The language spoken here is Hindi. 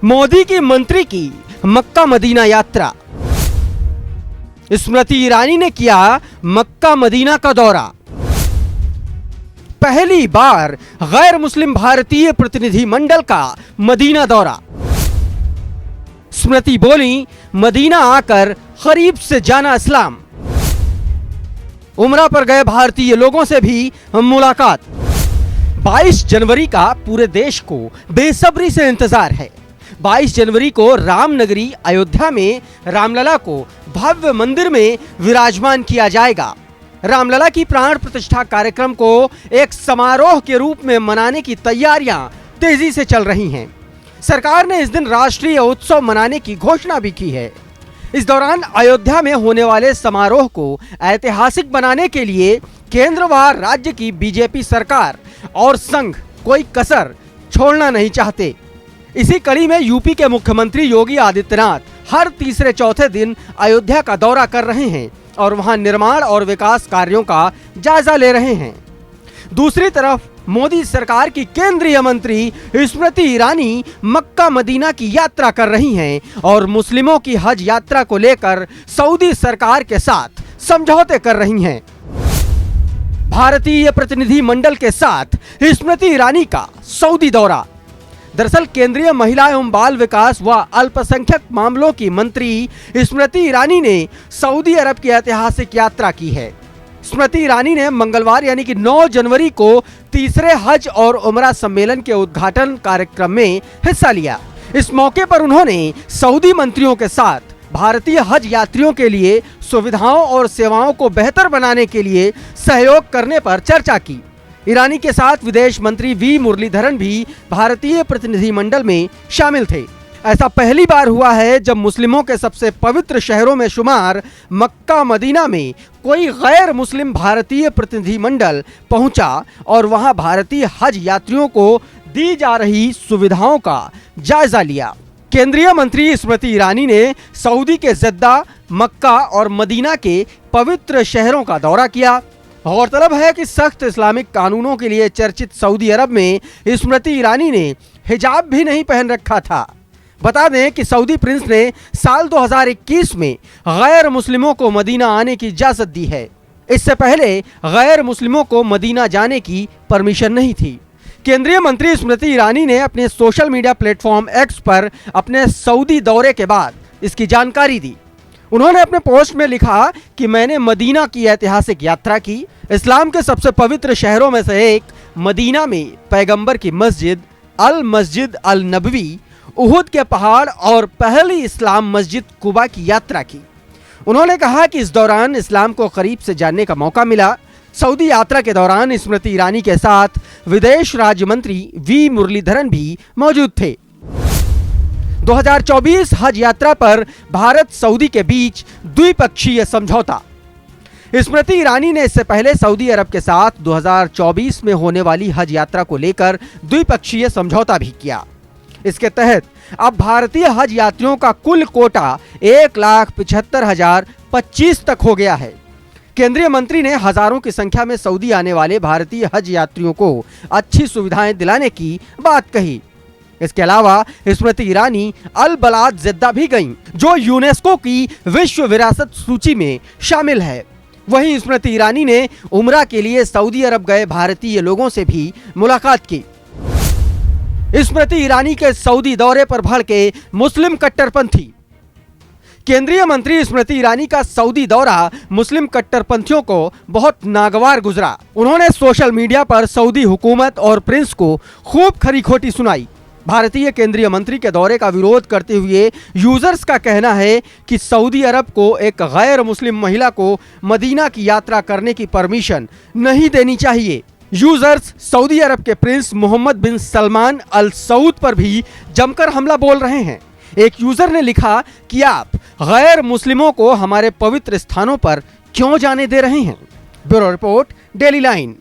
मोदी की मंत्री की मक्का मदीना यात्रा। स्मृति ईरानी ने किया मक्का मदीना का दौरा। पहली बार गैर मुस्लिम भारतीय प्रतिनिधि मंडल का मदीना दौरा। स्मृति बोली, मदीना आकर करीब से जाना इस्लाम। उमरा पर गए भारतीय लोगों से भी मुलाकात। 22 जनवरी का पूरे देश को बेसब्री से इंतजार है। 22 जनवरी को रामनगरी अयोध्या में रामलला को भव्य मंदिर में विराजमान किया जाएगा। रामलला की प्राण प्रतिष्ठा कार्यक्रम को एक समारोह के रूप में मनाने की तैयारियां तेजी से चल रही हैं। सरकार ने इस दिन राष्ट्रीय उत्सव मनाने की घोषणा भी की है। इस दौरान अयोध्या में होने वाले समारोह को ऐतिहासिक बनाने के लिए केंद्र व राज्य की बीजेपी सरकार और संघ कोई कसर छोड़ना नहीं चाहते। इसी कड़ी में यूपी के मुख्यमंत्री योगी आदित्यनाथ हर तीसरे चौथे दिन अयोध्या का दौरा कर रहे हैं और वहां निर्माण और विकास कार्यों का जायजा ले रहे हैं। दूसरी तरफ मोदी सरकार की केंद्रीय मंत्री स्मृति ईरानी मक्का मदीना की यात्रा कर रही हैं और मुस्लिमों की हज यात्रा को लेकर सऊदी सरकार के साथ समझौते कर रही हैं। भारतीय प्रतिनिधि मंडल के साथ स्मृति ईरानी का सऊदी दौरा। दरअसल केंद्रीय महिला एवं बाल विकास व अल्पसंख्यक मामलों की मंत्री स्मृति ईरानी ने सऊदी अरब की ऐतिहासिक यात्रा की है। स्मृति ईरानी ने मंगलवार यानी कि 9 जनवरी को तीसरे हज और उमरा सम्मेलन के उद्घाटन कार्यक्रम में हिस्सा लिया। इस मौके पर उन्होंने सऊदी मंत्रियों के साथ भारतीय हज यात्रियों के लिए सुविधाओं और सेवाओं को बेहतर बनाने के लिए सहयोग करने पर चर्चा की। ईरानी के साथ विदेश मंत्री वी मुरलीधरन भी भारतीय प्रतिनिधिमंडल में शामिल थे। ऐसा पहली बार हुआ है जब मुस्लिमों के सबसे पवित्र शहरों में शुमार मक्का मदीना में कोई गैर मुस्लिम भारतीय प्रतिनिधिमंडल पहुंचा और वहां भारतीय हज यात्रियों को दी जा रही सुविधाओं का जायजा लिया। केंद्रीय मंत्री स्मृति ईरानी ने सऊदी के जद्दा, मक्का और मदीना के पवित्र शहरों का दौरा किया। गौरतलब है कि सख्त इस्लामिक कानूनों के लिए चर्चित सऊदी अरब में स्मृति ईरानी ने हिजाब भी नहीं पहन रखा था। बता दें कि सऊदी प्रिंस ने साल 2021 में गैर मुस्लिमों को मदीना आने की इजाजत दी है। इससे पहले गैर मुस्लिमों को मदीना जाने की परमिशन नहीं थी। केंद्रीय मंत्री स्मृति ईरानी ने अपने सोशल मीडिया प्लेटफॉर्म एक्स पर अपने सऊदी दौरे के बाद इसकी जानकारी दी। उन्होंने अपने पोस्ट में लिखा कि मैंने मदीना की ऐतिहासिक यात्रा की। इस्लाम के सबसे पवित्र शहरों में से एक मदीना में पैगंबर की मस्जिद अल नबवी, उहुद के पहाड़ और पहली इस्लाम मस्जिद कुबा की यात्रा की। उन्होंने कहा कि इस दौरान इस्लाम को करीब से जानने का मौका मिला। सऊदी यात्रा के दौरान स्मृति ईरानी के साथ विदेश राज्य मंत्री वी मुरलीधरन भी मौजूद थे। 2024 हज यात्रा पर भारत सऊदी के बीच द्विपक्षीय समझौता। स्मृति ईरानी ने इससे पहले सऊदी अरब के साथ 2024 में होने वाली हज यात्रा को लेकर द्विपक्षीय समझौता भी किया। इसके तहत अब भारतीय हज यात्रियों का कुल कोटा 1,75,025 तक हो गया है। केंद्रीय मंत्री ने हजारों की संख्या में सऊदी आने वाले भारतीय हज यात्रियों को अच्छी सुविधाएं दिलाने की बात कही। इसके अलावा स्मृति ईरानी अल बलाद जिद्दा भी गईं, जो यूनेस्को की विश्व विरासत सूची में शामिल है। वहीं स्मृति ईरानी ने उमरा के लिए सऊदी अरब गए भारतीय लोगों से भी मुलाकात की। स्मृति ईरानी के सऊदी दौरे पर भड़के मुस्लिम कट्टरपंथी। केंद्रीय मंत्री स्मृति ईरानी का सऊदी दौरा मुस्लिम कट्टरपंथियों को बहुत नागवार गुजरा। उन्होंने सोशल मीडिया पर सऊदी हुकूमत और प्रिंस को खूब खरी खोटी सुनाई। भारतीय केंद्रीय मंत्री के दौरे का विरोध करते हुए यूजर्स का कहना है कि सऊदी अरब को एक गैर मुस्लिम महिला को मदीना की यात्रा करने की परमिशन नहीं देनी चाहिए। यूजर्स सऊदी अरब के प्रिंस मोहम्मद बिन सलमान अल सऊद पर भी जमकर हमला बोल रहे हैं। एक यूजर ने लिखा कि आप गैर मुस्लिमों को हमारे पवित्र स्थानों पर क्यों जाने दे रहे हैं। Bureau report, daily line.